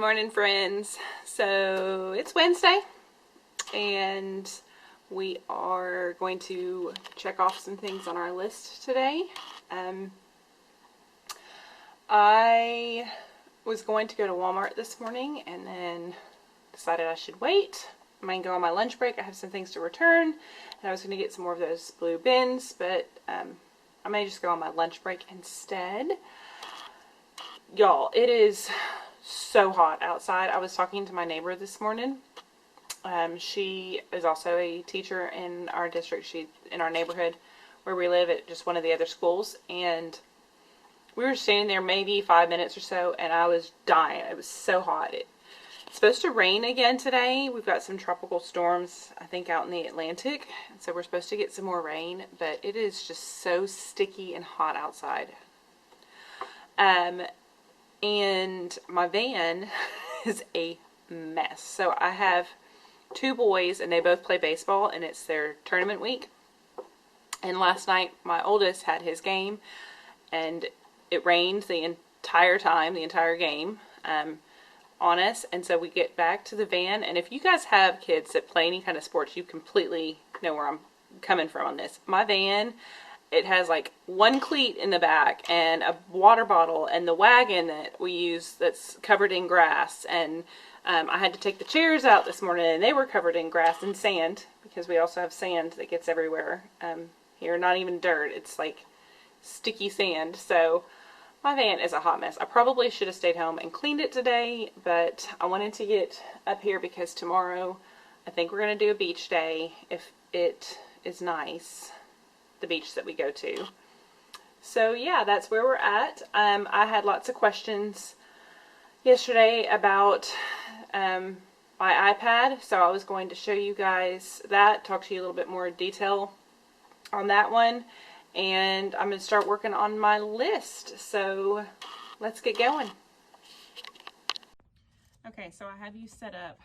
morning, friends. So it's Wednesday and we are going to check off some things on our list today. I was going to go to Walmart this morning and then decided I should wait. I'm going to go on my lunch break. I have some things to return and I was going to get some more of those blue bins, but I may just go on my lunch break instead. Y'all, it is so hot outside. I was talking to my neighbor this morning. She is also a teacher in our district. She's in our neighborhood where we live at just one of the other schools. And we were standing there maybe 5 minutes or so and I was dying. It was so hot. It's supposed to rain again today. We've got some tropical storms, I think, out in the Atlantic. So we're supposed to get some more rain, but it is just so sticky and hot outside. And my van is a mess. So I have two boys and they both play baseball and it's their tournament week. And last night my oldest had his game and it rained the entire time, the entire game on us. And so we get back to the van, and if you guys have kids that play any kind of sports, you completely know where I'm coming from on this. My van, it has like one cleat in the back and a water bottle and the wagon that we use that's covered in grass. And I had to take the chairs out this morning and they were covered in grass and sand, because we also have sand that gets everywhere here. Not even dirt, it's like sticky sand. So my van is a hot mess. I probably should have stayed home and cleaned it today, but I wanted to get up here because tomorrow I think we're going to do a beach day if it is nice. The beach that we go to. So yeah, that's where we're at. I had lots of questions yesterday about my iPad, so I was going to show you guys that, talk to you a little bit more detail on that one, and I'm going to start working on my list. So let's get going. Okay, so I have you set up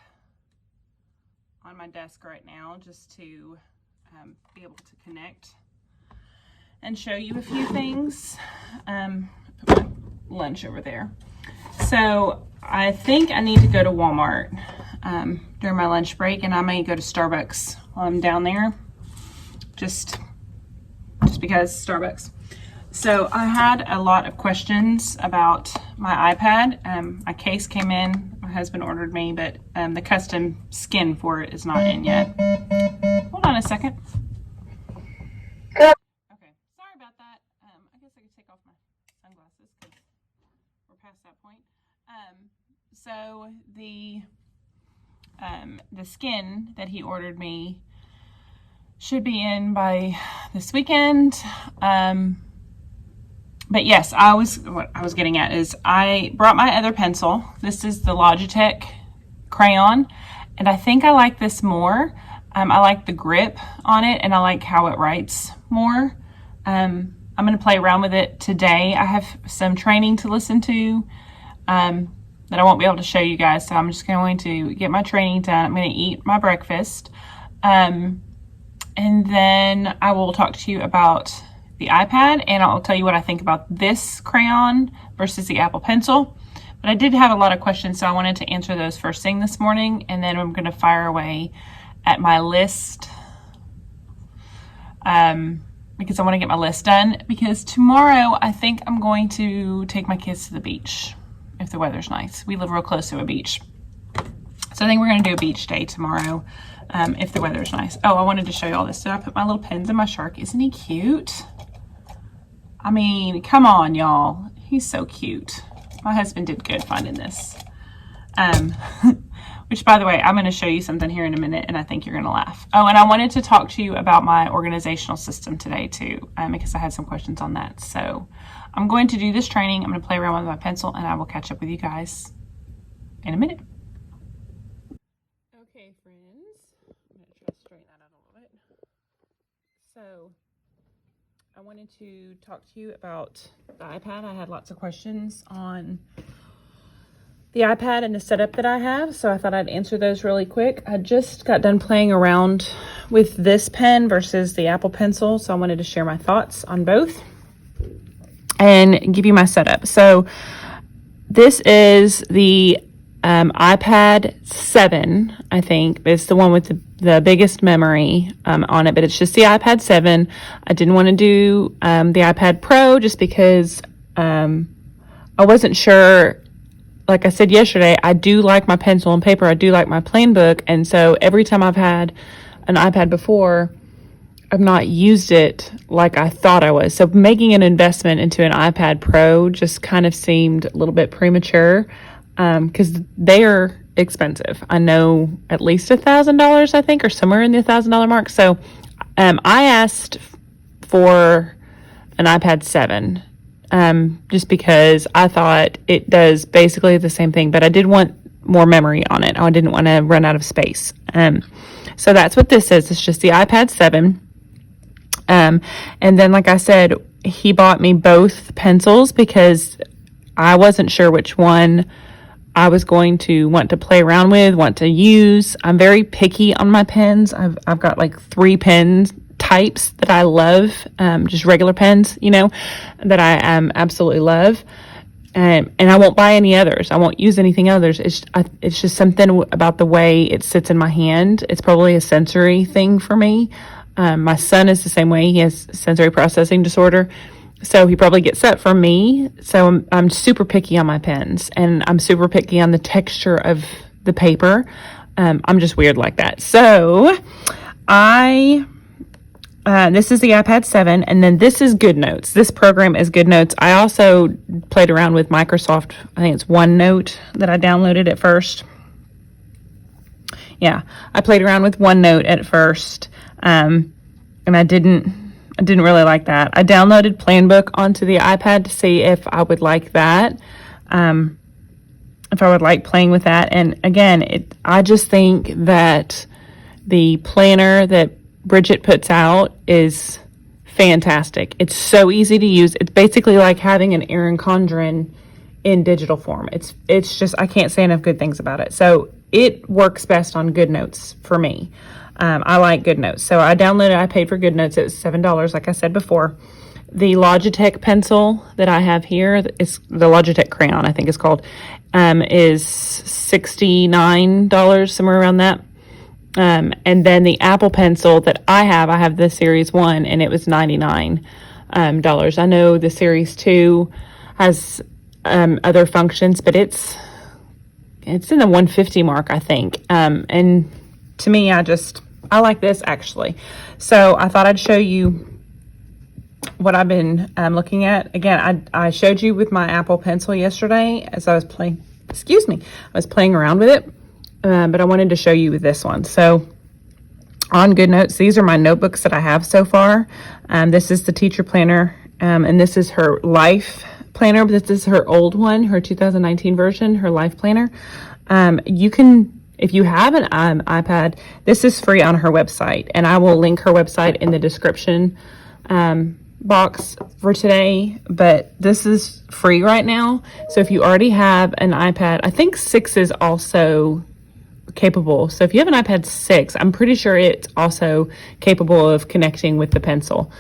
on my desk right now just to be able to connect and show you a few things. Put my lunch over there. So I think I need to go to Walmart during my lunch break, and I may go to Starbucks while I'm down there, just because Starbucks. So I had a lot of questions about my iPad. My case came in, my husband ordered me, but the custom skin for it is not in yet. Hold on a second. So the skin that he ordered me should be in by this weekend. But yes, what I was getting at is I brought my other pencil. This is the Logitech crayon, and I think I like this more. I like the grip on it, and I like how it writes more. I'm going to play around with it today. I have some training to listen to that I won't be able to show you guys, so I'm just going to get my training done. I'm going to eat my breakfast, and then I will talk to you about the iPad, and I'll tell you what I think about this crayon versus the Apple Pencil. But I did have a lot of questions, so I wanted to answer those first thing this morning, and then I'm going to fire away at my list, because I want to get my list done, because tomorrow I think I'm going to take my kids to the beach if the weather's nice. We live real close to a beach. So I think we're going to do a beach day tomorrow if the weather's nice. Oh, I wanted to show you all this. Did I put my little pins in my shark? Isn't he cute? I mean, come on, y'all. He's so cute. My husband did good finding this. Which, by the way, I'm going to show you something here in a minute, and I think you're going to laugh. Oh, and I wanted to talk to you about my organizational system today, too, because I had some questions on that. So I'm going to do this training. I'm going to play around with my pencil, and I will catch up with you guys in a minute. Okay, friends. I'm going to try to straighten that out a little bit. So I wanted to talk to you about the iPad. I had lots of questions on the iPad and the setup that I have, so I thought I'd answer those really quick. I just got done playing around with this pen versus the Apple Pencil, so I wanted to share my thoughts on both and give you my setup. So this is the iPad 7, I think. It's the one with the biggest memory on it, but it's just the iPad 7. I didn't want to do the iPad Pro just because I wasn't sure. Like I said yesterday, I do like my pencil and paper. I do like my plain book. And so every time I've had an iPad before, I've not used it like I thought I was. So making an investment into an iPad Pro just kind of seemed a little bit premature because they are expensive. I know at least $1,000, I think, or somewhere in the $1,000 mark. So I asked for an iPad 7. Just because I thought it does basically the same thing, but I did want more memory on it. I didn't want to run out of space. So that's what this is. It's just the iPad 7. And then, like I said, he bought me both pencils because I wasn't sure which one I was going to want to play around with, want to use. I'm very picky on my pens. I've got like 3 pens types that I love, just regular pens, that I absolutely love. And I won't buy any others. I won't use anything others. It's just something about the way it sits in my hand. It's probably a sensory thing for me. My son is the same way. He has sensory processing disorder. So he probably gets that from me. So I'm super picky on my pens, and I'm super picky on the texture of the paper. I'm just weird like that. So this is the iPad 7, and then this is GoodNotes. This program is GoodNotes. I also played around with Microsoft. I think it's OneNote that I downloaded at first. Yeah, I played around with OneNote at first, and I didn't really like that. I downloaded Planbook onto the iPad to see if I would like that, if I would like playing with that. And again, I just think that the planner that Bridget puts out is fantastic. It's so easy to use. It's basically like having an Erin Condren in digital form. It's just, I can't say enough good things about it. So it works best on GoodNotes for me. I like GoodNotes. So I paid for GoodNotes. It was $7, like I said before. The Logitech pencil that I have here is the Logitech crayon, I think it's called, is $69, somewhere around that. And then the Apple Pencil that I have the Series 1, and it was $99. I know the Series 2 has other functions, but it's in the $150 mark, I think. And to me, I like this, actually. So I thought I'd show you what I've been looking at. Again, I showed you with my Apple Pencil yesterday as I was playing around with it. But I wanted to show you this one. So on GoodNotes, these are my notebooks that I have so far. This is the teacher planner, and this is her life planner. But this is her old one, her 2019 version, her life planner. You can, if you have an iPad, this is free on her website, and I will link her website in the description box for today. But this is free right now. So if you already have an iPad, I think 6 is also capable. So if you have an iPad 6, I'm pretty sure it's also capable of connecting with the pencil.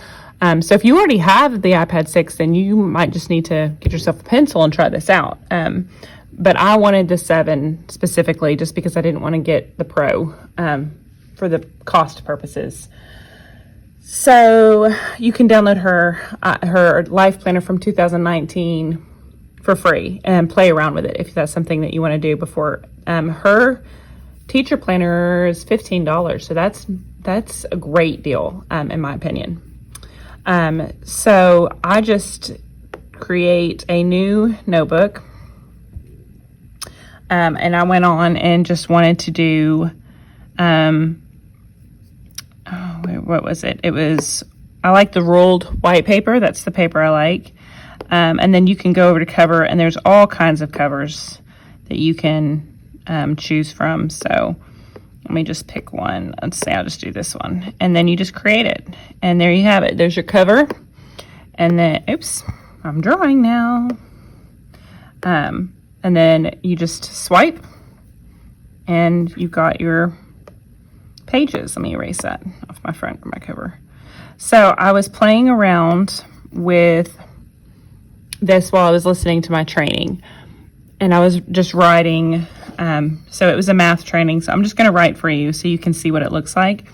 So if you already have the iPad 6, then you might just need to get yourself a pencil and try this out. But I wanted the 7 specifically just because I didn't want to get the Pro for the cost purposes. So you can download her life planner from 2019 for free and play around with it if that's something that you want to do before. Her teacher planner is $15, so that's a great deal in my opinion. So I just create a new notebook, and I went on and just wanted to do what was it? I like the ruled white paper. That's the paper I like. And then you can go over to cover, and there's all kinds of covers that you can choose from. So let me just pick one. Let's say I'll just do this one. And then you just create it. And there you have it. There's your cover. And then, oops, I'm drawing now. And then you just swipe, and you've got your pages. Let me erase that off my front of my cover. So I was playing around with this while I was listening to my training, and I was just writing So it was a math training. So I'm just going to write for you so you can see what it looks like.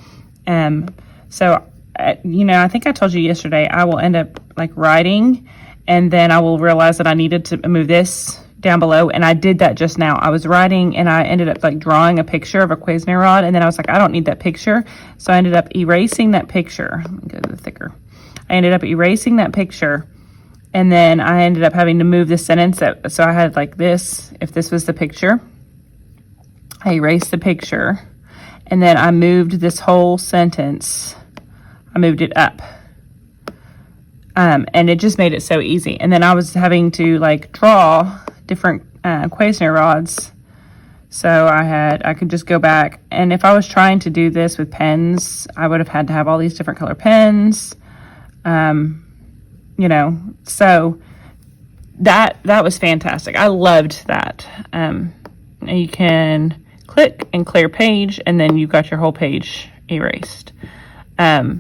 I think I told you yesterday, I will end up like writing, and then I will realize that I needed to move this down below. And I did that just now. I was writing and I ended up like drawing a picture of a Cuisinart rod. And then I was like, I don't need that picture. So I ended up erasing that picture. Let me go to the thicker. I ended up erasing that picture. And then I ended up having to move the sentence. So I had like this, if this was the picture, I erased the picture. And then I moved this whole sentence. I moved it up. And it just made it so easy. And then I was having to like draw different Cuisinart rods. So I could just go back. And if I was trying to do this with pens, I would have had to have all these different color pens. So that was fantastic. I loved that. You can click and clear page, and then you've got your whole page erased. I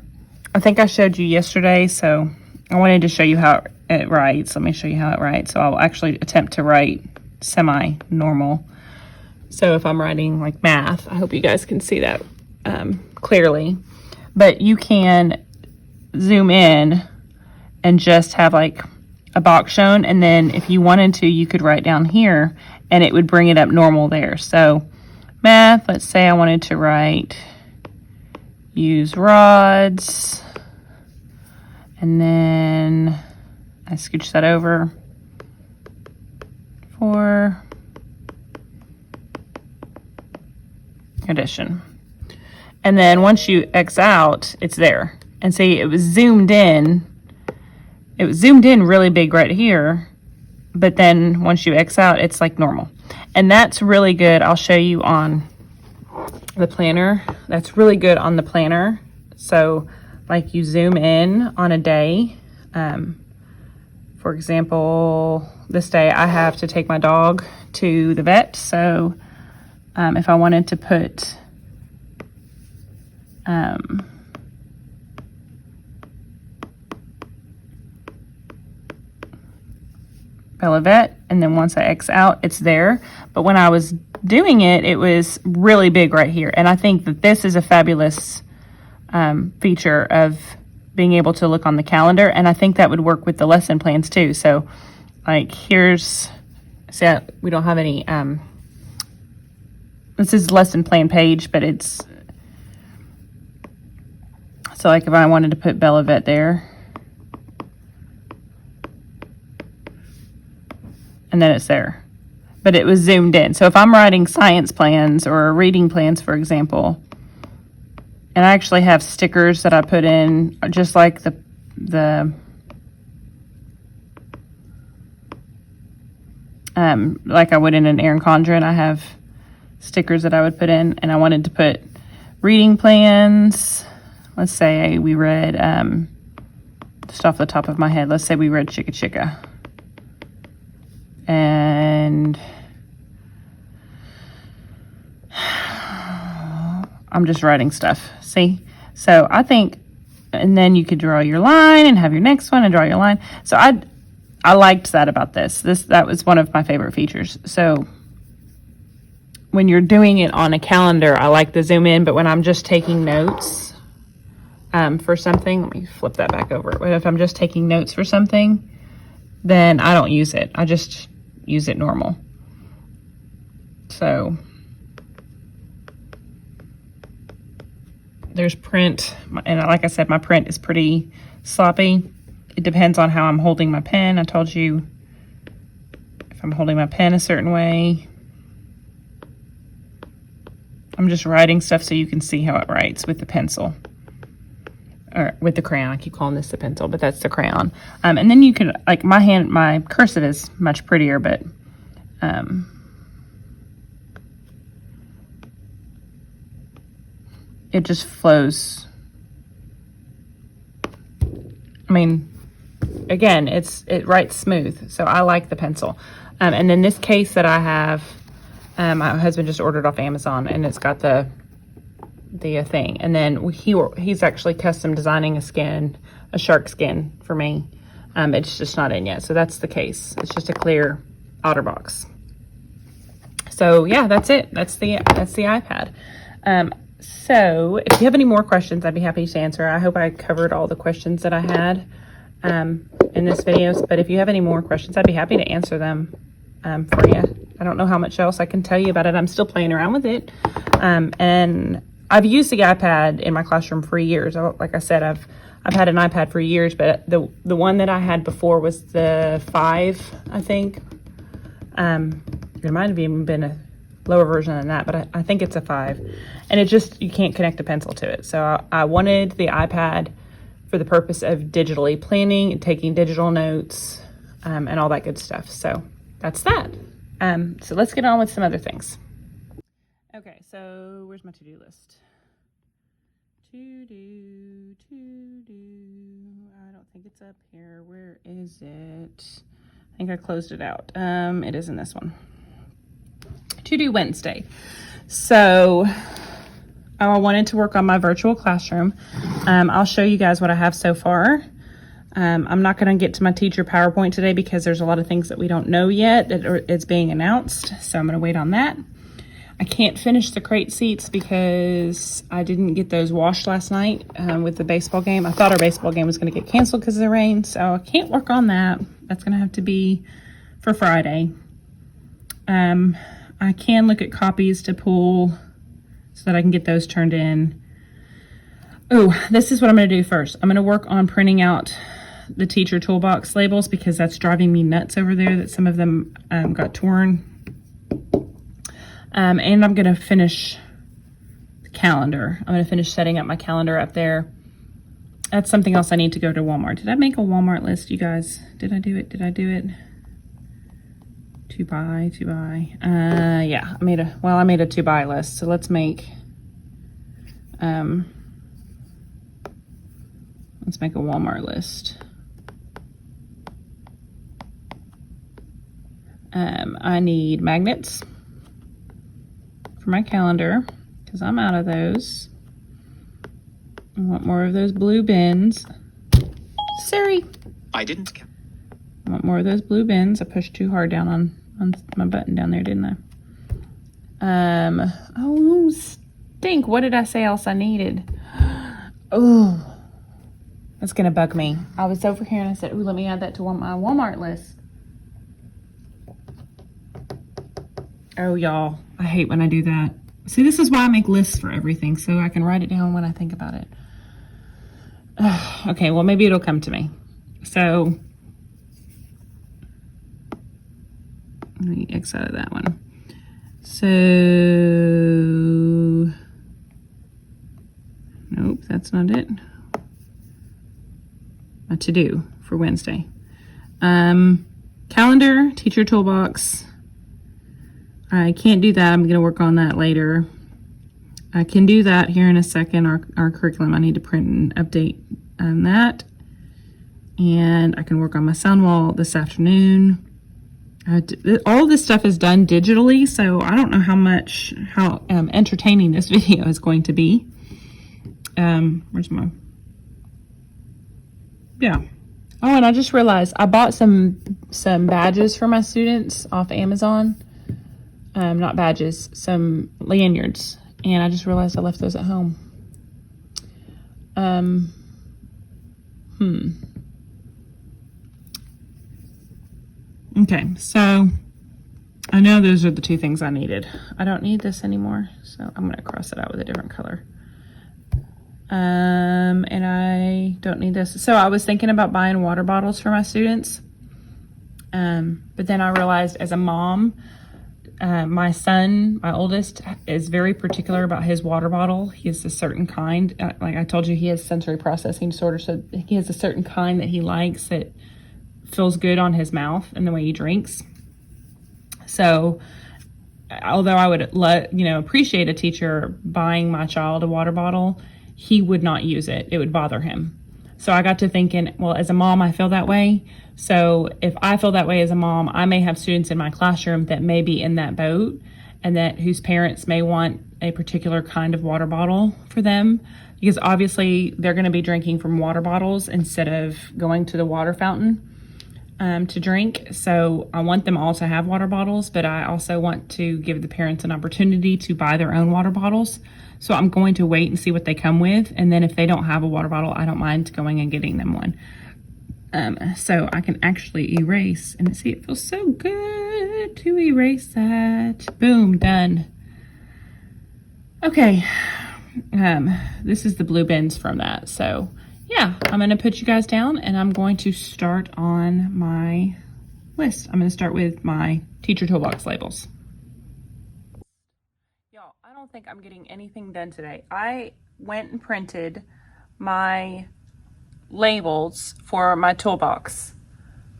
think I showed you yesterday, so I wanted to show you how it writes. Let me show you how it writes. So I'll actually attempt to write semi-normal. So if I'm writing like math, I hope you guys can see that clearly. But you can zoom in and just have like a box shown, and then if you wanted to, you could write down here and it would bring it up normal there. So math, let's say I wanted to write use rods, and then I scooch that over for addition. And then once you X out, it's there. And see, it was zoomed in. It was zoomed in really big right here, but then once you X out, it's like normal. And that's really good. I'll show you on the planner. That's really good on the planner. So like you zoom in on a day. For example, this day I have to take my dog to the vet. So if I wanted to put Bella Vet, and then once I X out, it's there. But when I was doing it, it was really big right here. And I think that this is a fabulous feature of being able to look on the calendar. And I think that would work with the lesson plans too. So like here's, see, we don't have any, this is lesson plan page, but it's, so like if I wanted to put Bella Vet there, and then it's there, but it was zoomed in. So if I'm writing science plans or reading plans, for example, and I actually have stickers that I put in, just like the like I would in an Erin Condren, I have stickers that I would put in, and I wanted to put reading plans. Let's say we read, just off the top of my head, let's say we read Chicka Chicka. And I'm just writing stuff, see? So I think, and then you could draw your line and have your next one and draw your line. So I liked that about this. That was one of my favorite features. So when you're doing it on a calendar, I like the zoom in, but when I'm just taking notes for something, let me flip that back over. But if I'm just taking notes for something, then I don't use it. I just use it normal. So there's print, and like I said, my print is pretty sloppy. It depends on how I'm holding my pen. I told you if I'm holding my pen a certain way. I'm just writing stuff so you can see how it writes with the pencil. Or with the crayon. I keep calling this the pencil, but that's the crayon. And then you can, like my cursive is much prettier, but it just flows. I mean, again, it writes smooth, so I like the pencil. And then this case that I have, my husband just ordered off Amazon, and it's got the thing, and then he's actually custom designing a shark skin for me. It's just not in yet, so that's the case. It's just a clear OtterBox. So yeah, that's it. That's the iPad. So if you have any more questions, I'd be happy to answer. I hope I covered all the questions that I had in this video. But if you have any more questions, I'd be happy to answer them for you. I don't know how much else I can tell you about it. I'm still playing around with it. And I've used the iPad in my classroom for years. Like I said, I've had an iPad for years, but the one that I had before was the 5, I think. It might have even been a lower version than that, but I think it's a 5. And it just, you can't connect a pencil to it. So I wanted the iPad for the purpose of digitally planning and taking digital notes and all that good stuff. So that's that. So let's get on with some other things. Okay, so where's my to-do list? To-do. I don't think it's up here. Where is it? I think I closed it out. It is in this one. To-do Wednesday. So I wanted to work on my virtual classroom. I'll show you guys what I have so far. I'm not going to get to my teacher PowerPoint today because there's a lot of things that we don't know yet that it's being announced. So I'm going to wait on that. I can't finish the crate seats because I didn't get those washed last night with the baseball game. I thought our baseball game was going to get canceled because of the rain, so I can't work on that. That's going to have to be for Friday. I can look at copies to pull so that I can get those turned in. Oh, this is what I'm going to do first. I'm going to work on printing out the teacher toolbox labels because that's driving me nuts over there that some of them got torn. And I'm going to finish the calendar. I'm going to finish setting up my calendar up there. That's something else I need to go to Walmart. Did I make a Walmart list, you guys? Did I do it? To buy. Yeah, I made a to buy list. So let's make a Walmart list. I need magnets for my calendar because I'm out of those. I want more of those blue bins. Sorry. I want more of those blue bins. I pushed too hard down on my button down there, didn't I? Oh, stink. What did I say else I needed? Oh, that's going to bug me. I was over here and I said, ooh, let me add that to my Walmart list. Oh, y'all, I hate when I do that. See, this is why I make lists for everything, so I can write it down when I think about it. Okay, well, maybe it'll come to me. So, let me X out of that one. So, nope, that's not it. A to-do for Wednesday. Calendar, teacher toolbox. I can't do that. I'm going to work on that later. I can do that here in a second. Our curriculum, I need to print and update on that. And I can work on my sound wall this afternoon. All of this stuff is done digitally, so I don't know how entertaining this video is going to be. Where's my... Yeah. Oh, and I just realized I bought some badges for my students off Amazon. Not badges, some lanyards. And I just realized I left those at home. Okay, so I know those are the two things I needed. I don't need this anymore, so I'm going to cross it out with a different color. And I don't need this. So I was thinking about buying water bottles for my students. But then I realized as a mom, my son, my oldest, is very particular about his water bottle. He has a certain kind. Like I told you, he has sensory processing disorder, so he has a certain kind that he likes that feels good on his mouth and the way he drinks. So, although I would appreciate a teacher buying my child a water bottle, he would not use it. It would bother him. So I got to thinking, well, as a mom, I feel that way. So if I feel that way as a mom, I may have students in my classroom that may be in that boat and that whose parents may want a particular kind of water bottle for them, because obviously they're going to be drinking from water bottles instead of going to the water fountain. to drink. So I want them all to have water bottles, but I also want to give the parents an opportunity to buy their own water bottles. So I'm going to wait and see what they come with. And then if they don't have a water bottle, I don't mind going and getting them one. So I can actually erase, and see, it feels so good to erase that. Boom, done. Okay. This is the blue bins from that. So yeah, I'm going to put you guys down and I'm going to start on my list. I'm going to start with my teacher toolbox labels. Y'all, I don't think I'm getting anything done today. I went and printed my labels for my toolbox,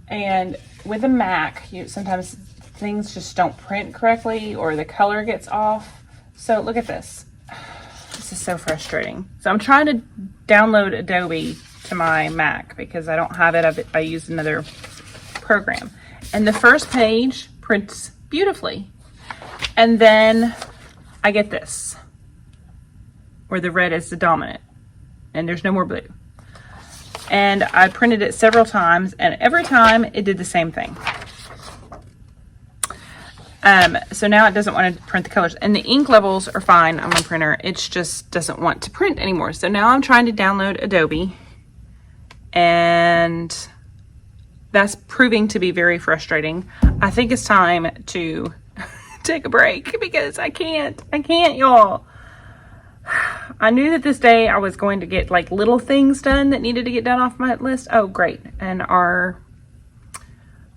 and with a Mac, sometimes things just don't print correctly or the color gets off. So look at this. This is so frustrating. So I'm trying to download Adobe to my Mac because I don't have it. I used another program. And the first page prints beautifully. And then I get this, where the red is the dominant and there's no more blue. And I printed it several times, and every time it did the same thing. So now it doesn't want to print the colors, and the ink levels are fine on my printer. It just doesn't want to print anymore. So now I'm trying to download Adobe, and that's proving to be very frustrating. I think it's time to take a break because I can't, y'all. I knew that this day I was going to get like little things done that needed to get done off my list. Oh, great. And our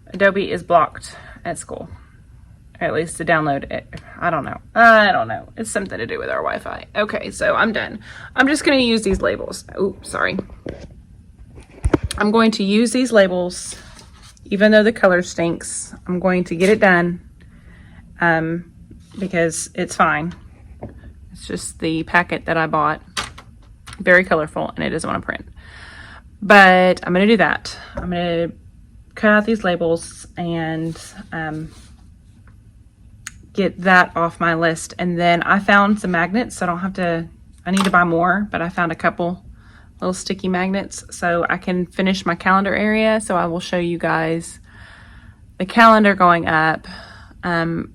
Adobe is blocked at school. Or at least to download it. I don't know. It's something to do with our Wi-Fi. Okay, so I'm done. I'm just going to use these labels. Oh, sorry. I'm going to use these labels, even though the color stinks. I'm going to get it done because it's fine. It's just the packet that I bought. Very colorful, and it doesn't want to print. But I'm going to do that. I'm going to cut out these labels and get that off my list. And then I found some magnets, so I need to buy more, but I found a couple little sticky magnets so I can finish my calendar area. So I will show you guys the calendar going up and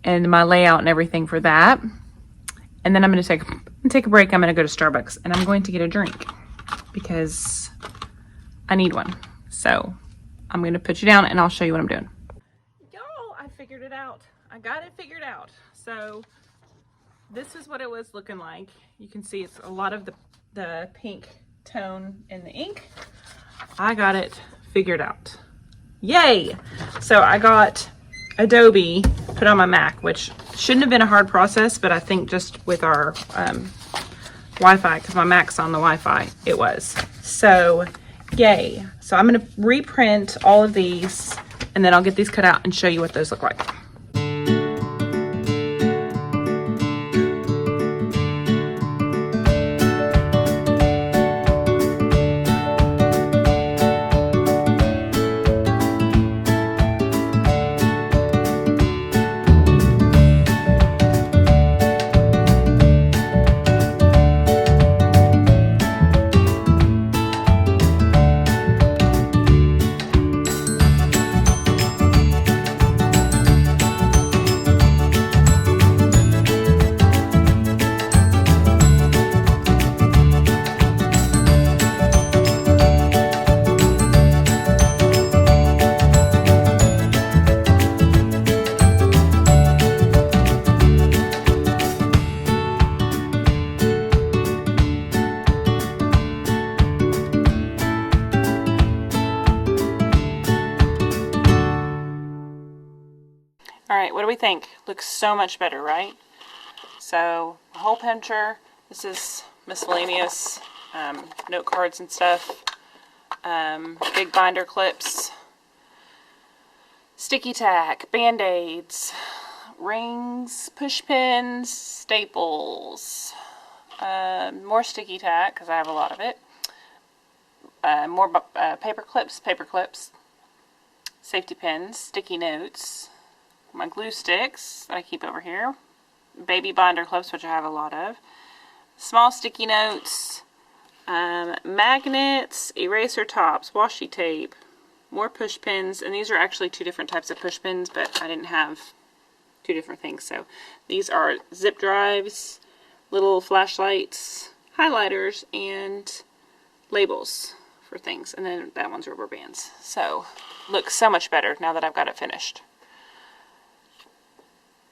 my layout and everything for that. And then I'm going to take a break. I'm going to go to Starbucks and I'm going to get a drink because I need one. So I'm going to put you down and I'll show you what I'm doing. Y'all, I figured it out. I got it figured out. So this is what it was looking like. You can see it's a lot of the pink tone in the ink. I got it figured out. Yay! So I got Adobe put on my Mac, which shouldn't have been a hard process, but I think just with our Wi-Fi, because my Mac's on the Wi-Fi, it was. So yay. So I'm going to reprint all of these and then I'll get these cut out and show you what those look like. Alright, what do we think? Looks so much better, right? So, a hole puncher. This is miscellaneous note cards and stuff. Big binder clips. Sticky tack. Band-aids. Rings. Push pins. Staples. More sticky tack, because I have a lot of it. More paper clips. Safety pins. Sticky notes. My glue sticks that I keep over here, baby binder clips, which I have a lot of, small sticky notes, magnets, eraser tops, washi tape, more push pins, and these are actually 2 different types of push pins, but I didn't have 2 different things. So these are zip drives, little flashlights, highlighters, and labels for things. And then that one's rubber bands. So looks so much better now that I've got it finished.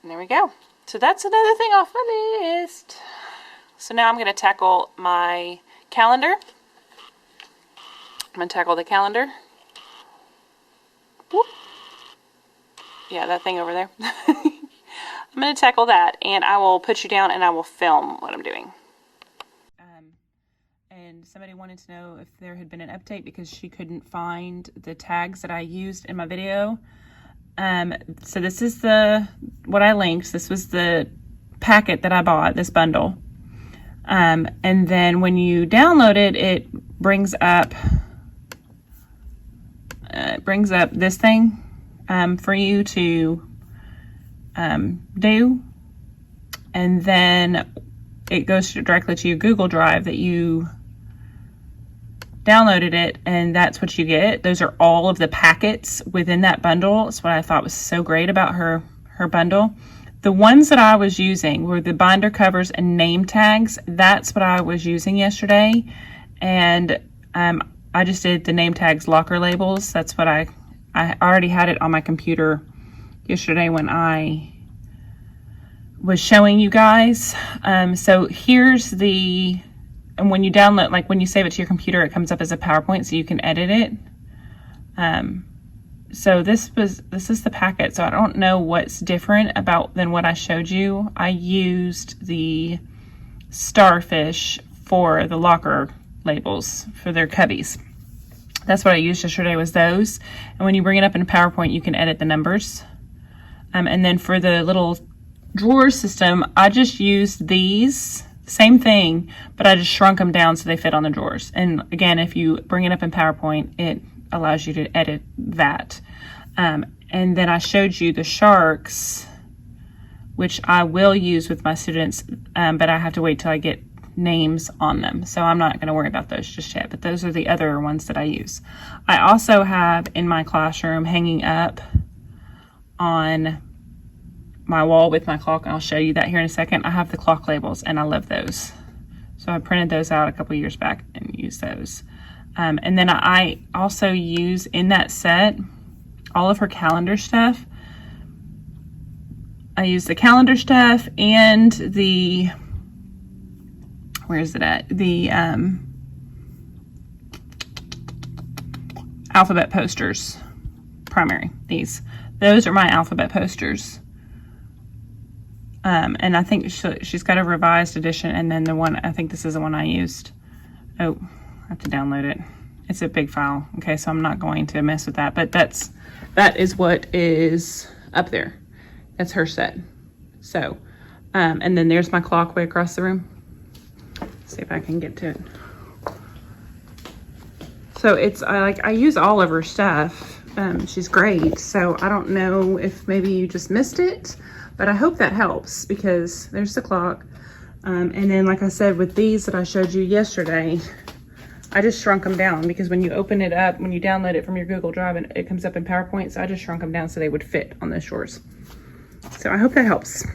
And there we go. So that's another thing off my list. So now I'm going to tackle my calendar. I'm going to tackle the calendar. Whoop. Yeah, that thing over there. I'm going to tackle that, and I will put you down and I will film what I'm doing. And somebody wanted to know if there had been an update because she couldn't find the tags that I used in my video. So this is what I linked. This was the packet that I bought, this bundle. And then when you download it, it brings up this thing for you to do, and then it goes directly to your Google Drive that you downloaded it, and that's what you get. Those are all of the packets within that bundle. That's what I thought was so great about her bundle. The ones that I was using were the binder covers and name tags. That's what I was using yesterday, and I just did the name tags locker labels. That's what I already had it on my computer yesterday when I was showing you guys. So here's and when you download, like when you save it to your computer, it comes up as a PowerPoint so you can edit it. So this is the packet. So I don't know what's different than what I showed you. I used the starfish for the locker labels for their cubbies. That's what I used yesterday, was those. And when you bring it up in PowerPoint, you can edit the numbers. And then for the little drawer system, I just used these, same thing, but I just shrunk them down so they fit on the drawers. And again, if you bring it up in PowerPoint, it allows you to edit that. And then I showed you the sharks, which I will use with my students, but I have to wait till I get names on them. So I'm not going to worry about those just yet, but those are the other ones that I use. I also have in my classroom hanging up on my wall with my clock, and I'll show you that here in a second. I have the clock labels, and I love those. So I printed those out a couple years back and used those. And then I also use in that set all of her calendar stuff. I use the calendar stuff and the, where is it at? The alphabet posters, primary, those are my alphabet posters. And I think she's got a revised edition, and then the one, I think this is the one I used. Oh, I have to download it. It's a big file. Okay, so I'm not going to mess with that, but that is what is up there. That's her set. So, and then there's my clock way across the room. Let's see if I can get to it. So I use all of her stuff. She's great. So I don't know if maybe you just missed it, but I hope that helps, because there's the clock. And then, like I said, with these that I showed you yesterday, I just shrunk them down, because when you open it up, when you download it from your Google Drive, and it comes up in PowerPoint, so I just shrunk them down so they would fit on those drawers. So I hope that helps.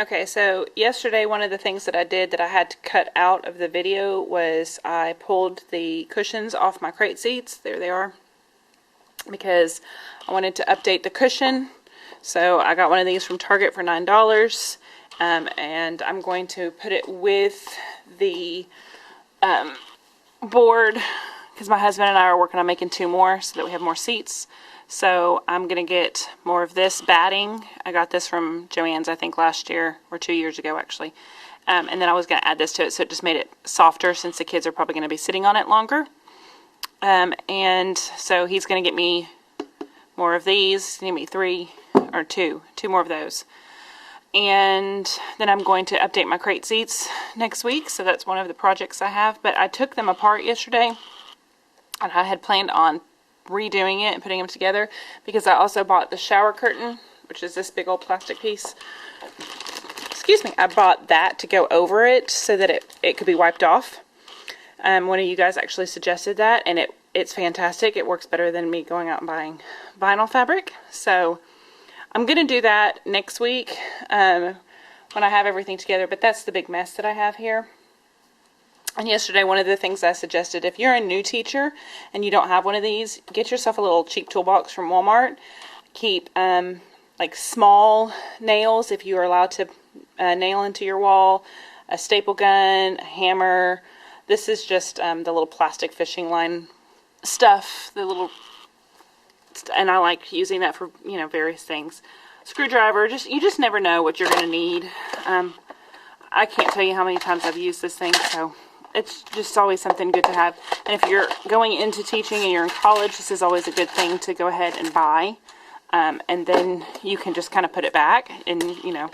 Okay, so yesterday one of the things that I did that I had to cut out of the video was I pulled the cushions off my crate seats. There they are. Because I wanted to update the cushion. So I got one of these from Target for $9. And I'm going to put it with the board, because my husband and I are working on making 2 more so that we have more seats. So I'm going to get more of this batting. I got this from Joann's, I think, last year, or 2 years ago, actually. And then I was going to add this to it, so it just made it softer, since the kids are probably going to be sitting on it longer. And so he's going to get me more of these. Give me 2 more of those. And then I'm going to update my crate seats next week. So that's one of the projects I have. But I took them apart yesterday, and I had planned on redoing it and putting them together, because I also bought the shower curtain, which is this big old plastic piece. Excuse me. I bought that to go over it so that it could be wiped off. One of you guys actually suggested that, and it's fantastic. It works better than me going out and buying vinyl fabric. So I'm going to do that next week when I have everything together. But that's the big mess that I have here. And yesterday, one of the things I suggested, if you're a new teacher and you don't have one of these, get yourself a little cheap toolbox from Walmart. Keep like small nails, if you are allowed to nail into your wall, a staple gun, a hammer. This is just the little plastic fishing line stuff, and I like using that for, you know, various things. Screwdriver, you just never know what you're going to need. I can't tell you how many times I've used this thing, so it's just always something good to have. And if you're going into teaching and you're in college, this is always a good thing to go ahead and buy. And then you can just kind of put it back and, you know,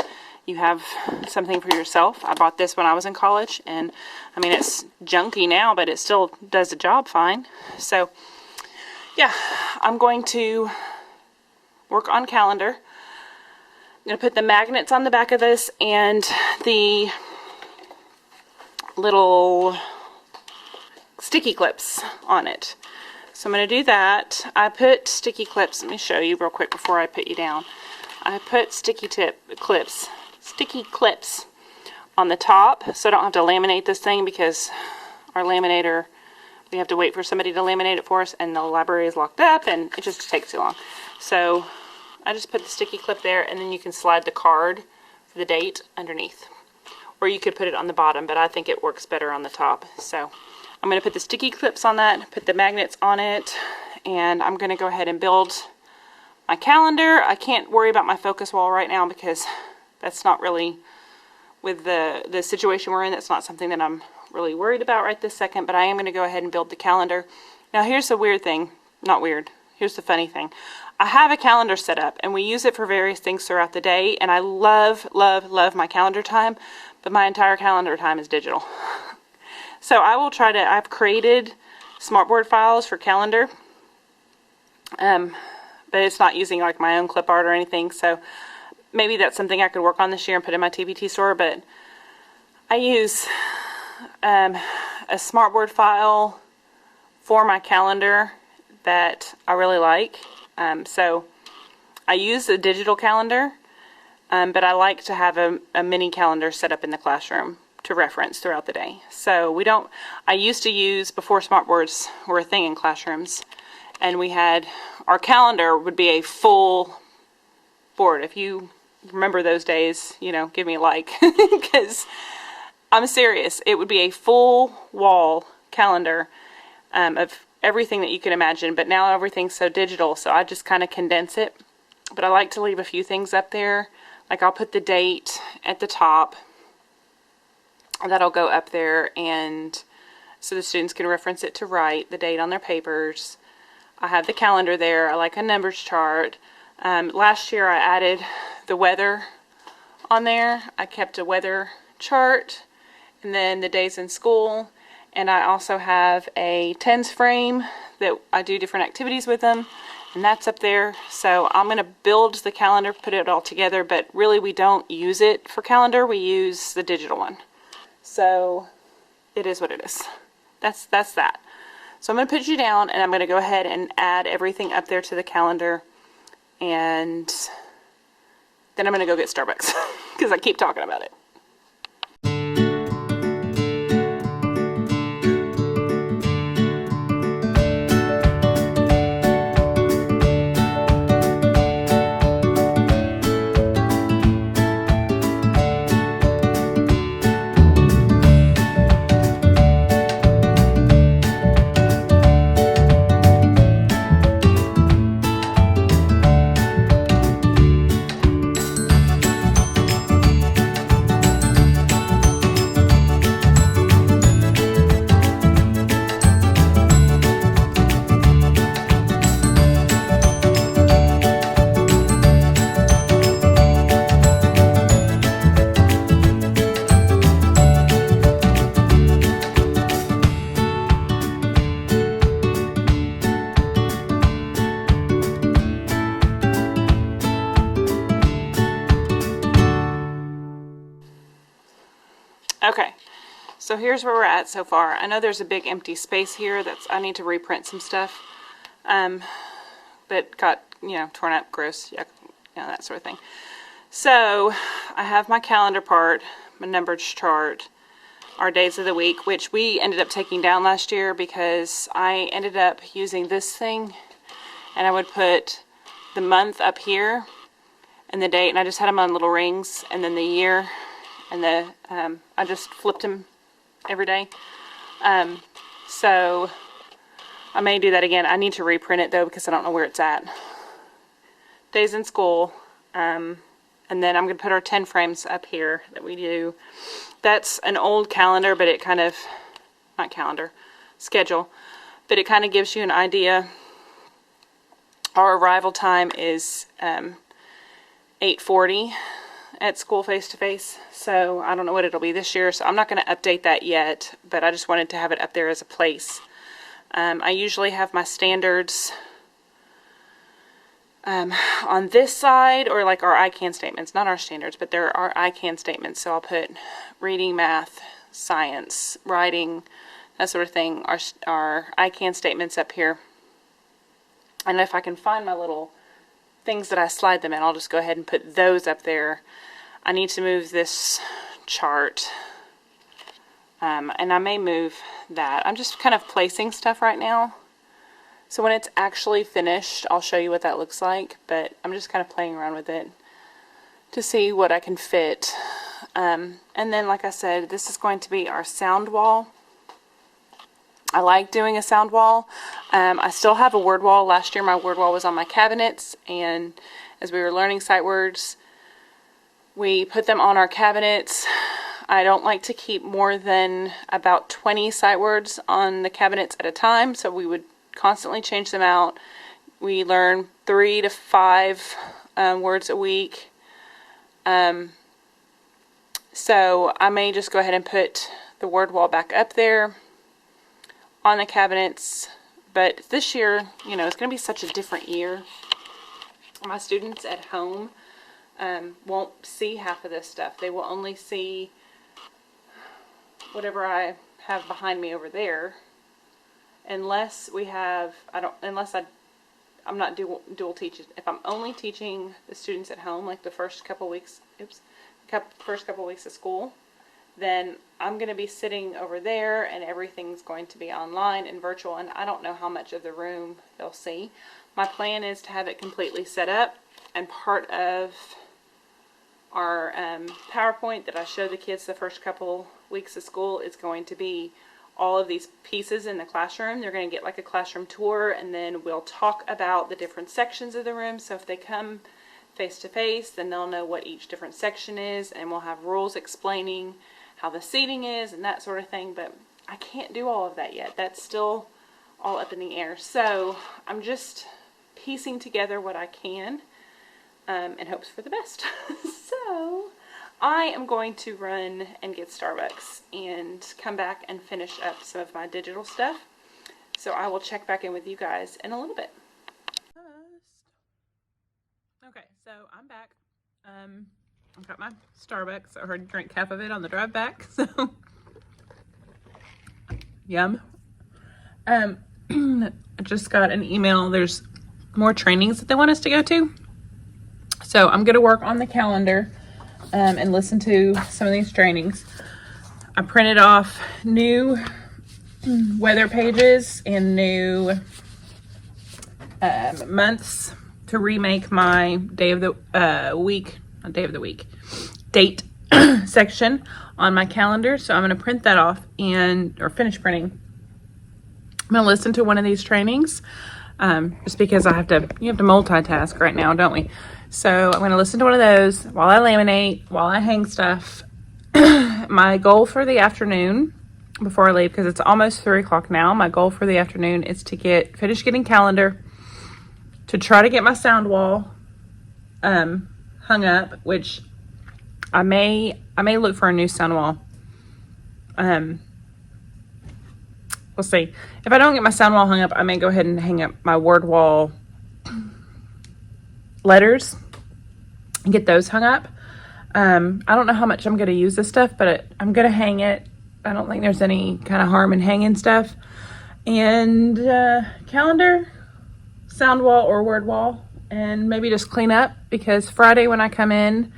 you have something for yourself. I bought this when I was in college, and I mean, it's junky now, but it still does the job fine. So yeah, I'm going to work on calendar. I'm going to put the magnets on the back of this and the little sticky clips on it. So I'm going to do that. I put sticky clips, let me show you real quick before I put you down. I put sticky clips on the top so I don't have to laminate this thing, because our laminator, we have to wait for somebody to laminate it for us, and the library is locked up and it just takes too long. So I just put the sticky clip there, and then you can slide the card for the date underneath. Or you could put it on the bottom, but I think it works better on the top. So I'm going to put the sticky clips on that, put the magnets on it, and I'm going to go ahead and build my calendar. I can't worry about my focus wall right now because that's not really, with the situation we're in, that's not something that I'm really worried about right this second, but I am going to go ahead and build the calendar. Now here's the weird thing, not weird, here's the funny thing. I have a calendar set up and we use it for various things throughout the day, and I love, love, love my calendar time, but my entire calendar time is digital. So I will try to, I've created smartboard files for calendar, but it's not using like my own clip art or anything, so maybe that's something I could work on this year and put in my TBT store. But I use a smartboard file for my calendar that I really like. So I use a digital calendar, but I like to have a mini calendar set up in the classroom to reference throughout the day. So I used to use, before smartboards were a thing in classrooms, and we had, our calendar would be a full board. If you remember those days, you know, give me a like, because I'm serious. It would be a full wall calendar of everything that you can imagine, but now everything's so digital, so I just kind of condense it. But I like to leave a few things up there, like I'll put the date at the top, that'll go up there, and so the students can reference it to write the date on their papers. I have the calendar there. I like a numbers chart. Last year I added the weather on there. I kept a weather chart, and then the days in school, and I also have a tens frame that I do different activities with them, and that's up there. So I'm going to build the calendar, put it all together, but really we don't use it for calendar, we use the digital one. So it is what it is. That's that. So I'm going to put you down, and I'm going to go ahead and add everything up there to the calendar, and then I'm going to go get Starbucks because I keep talking about it. So here's where we're at so far. I know there's a big empty space here I need to reprint some stuff that got, torn up, gross, yuck, that sort of thing. So I have my calendar part, my numbered chart, our days of the week, which we ended up taking down last year because I ended up using this thing, and I would put the month up here and the date, and I just had them on little rings, and then the year, and I just flipped them every day. So I may do that again. I need to reprint it though because I don't know where it's at. Days in school, and then I'm going to put our 10 frames up here that we do. That's an old calendar, but it kind of, not calendar, schedule, but it kind of gives you an idea. Our arrival time is 8:40 at school face-to-face, so I don't know what it'll be this year, so I'm not going to update that yet, but I just wanted to have it up there as a place. I usually have my standards on this side, or like our I can statements, not our standards, but there are I can statements. So I'll put reading, math, science, writing, that sort of thing, our I can statements up here. And if I can find my little things that I slide them in, I'll just go ahead and put those up there. I need to move this chart, and I may move that. I'm just kind of placing stuff right now. So when it's actually finished, I'll show you what that looks like, but I'm just kind of playing around with it to see what I can fit. And then, like I said, this is going to be our sound wall. I like doing a sound wall. I still have a word wall. Last year my word wall was on my cabinets, and as we were learning sight words, we put them on our cabinets. I don't like to keep more than about 20 sight words on the cabinets at a time, so we would constantly change them out. We learn 3 to 5 words a week. So I may just go ahead and put the word wall back up there on the cabinets. But this year, it's going to be such a different year. My students at home won't see half of this stuff. They will only see whatever I have behind me over there. Unless we have, I'm not dual teaching. If I'm only teaching the students at home, like the first couple weeks, first couple weeks of school, then I'm going to be sitting over there, and everything's going to be online and virtual, and I don't know how much of the room they'll see. My plan is to have it completely set up, and part of our PowerPoint that I show the kids the first couple weeks of school is going to be all of these pieces in the classroom. They're going to get like a classroom tour, and then we'll talk about the different sections of the room. So if they come face to face, then they'll know what each different section is, and we'll have rules explaining how the seating is and that sort of thing. But I can't do all of that yet. That's still all up in the air. So I'm just piecing together what I can in hopes for the best. So I am going to run and get Starbucks and come back and finish up some of my digital stuff. So I will check back in with you guys in a little bit. Okay, so I'm back. I've got my Starbucks. I already drank half of it on the drive back, so yum. I just got an email. There's more trainings that they want us to go to. So I'm going to work on the calendar and listen to some of these trainings. I printed off new weather pages and new months to remake my date section on my calendar. So I'm going to print that off or finish printing. I'm going to listen to one of these trainings just because you have to multitask right now, don't we? So I'm going to listen to one of those while I laminate, while I hang stuff. My goal for the afternoon before I leave, because it's almost 3 o'clock now, my goal for the afternoon is to finish getting calendar, to try to get my sound wall hung up, which I may look for a new sound wall. We'll see. If I don't get my sound wall hung up, I may go ahead and hang up my word wall letters and get those hung up. I don't know how much I'm going to use this stuff, but I'm going to hang it I don't think there's any kind of harm in hanging stuff. And calendar, sound wall or word wall, and maybe just clean up, because Friday when I come in,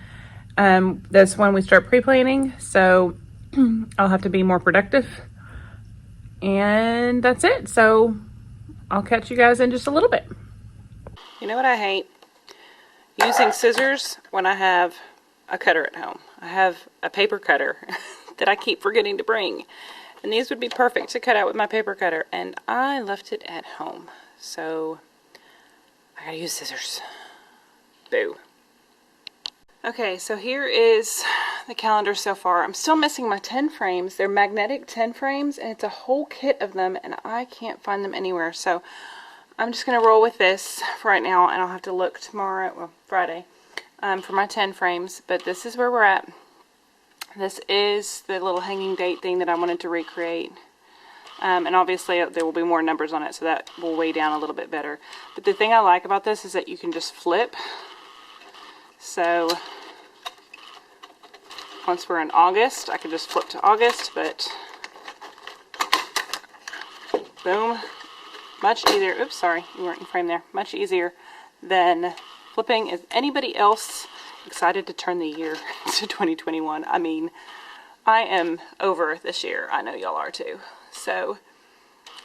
that's when we start pre-planning, so I'll have to be more productive. And that's it. So I'll catch you guys in just a little bit. You know what I hate? Using scissors when I have a cutter at home. I have a paper cutter that I keep forgetting to bring. And these would be perfect to cut out with my paper cutter. And I left it at home. So I gotta use scissors. Boo. Okay, so here is the calendar so far. I'm still missing my 10 frames. They're magnetic 10 frames, and it's a whole kit of them, and I can't find them anywhere. So I'm just going to roll with this for right now, and I'll have to look tomorrow, well, Friday, for my 10 frames. But this is where we're at. This is the little hanging date thing that I wanted to recreate. And obviously there will be more numbers on it, so that will weigh down a little bit better. But the thing I like about this is that you can just flip. So once we're in August, I can just flip to August, but boom, much easier. Oops, sorry, you weren't in frame there. Much easier than flipping. Is anybody else excited to turn the year to 2021? I mean, I am over this year. I know y'all are too. So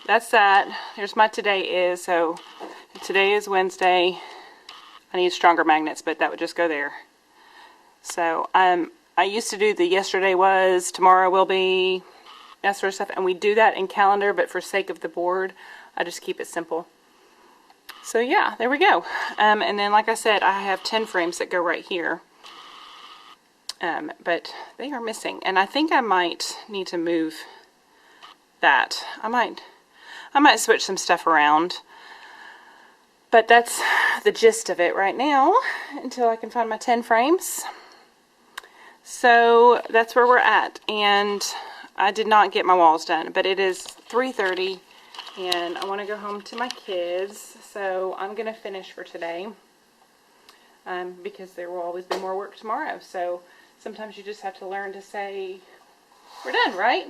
that's that. Here's my today is. So today is Wednesday. I need stronger magnets, but that would just go there. So I used to do the yesterday was, tomorrow will be, that sort of stuff, and we do that in calendar, but for sake of the board, I just keep it simple. So yeah, there we go. And then like I said, I have 10 frames that go right here. But they are missing, and I think I might need to move that. I might switch some stuff around. But that's the gist of it right now, until I can find my 10 frames. So that's where we're at. And I did not get my walls done, but it is 3:30, and I want to go home to my kids. So I'm going to finish for today, because there will always be more work tomorrow. So sometimes you just have to learn to say, we're done, right?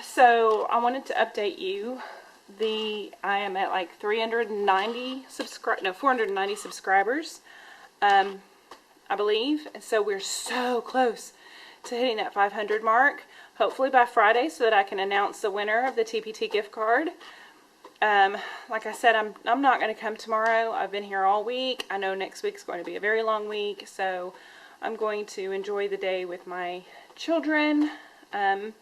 So I wanted to update you. I am at like 490 subscribers, I believe, and so we're so close to hitting that 500 mark, hopefully by Friday, so that I can announce the winner of the TPT gift card. Like I said, I'm not going to come tomorrow. I've been here all week. I know next week's going to be a very long week, so I'm going to enjoy the day with my children, and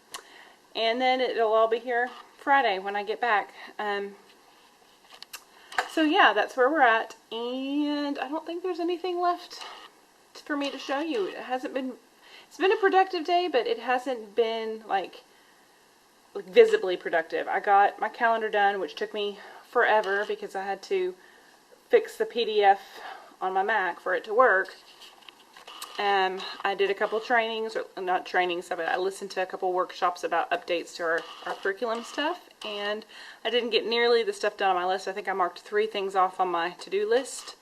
then it'll all be here Friday when I get back. So yeah, that's where we're at, and I don't think there's anything left for me to show you. It's been a productive day, but it hasn't been like visibly productive. I got my calendar done, which took me forever because I had to fix the PDF on my Mac for it to work. I did a couple trainings, or not trainings, but I listened to a couple workshops about updates to our curriculum stuff, and I didn't get nearly the stuff done on my list. I think I marked 3 things off on my to-do list,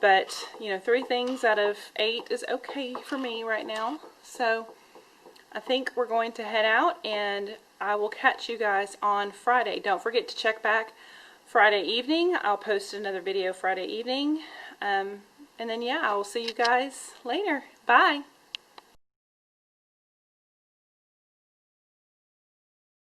but you know, 3 things out of 8 is okay for me right now. So I think we're going to head out, and I will catch you guys on Friday. Don't forget to check back Friday evening. I'll post another video Friday evening. And then, yeah, I will see you guys later. Bye.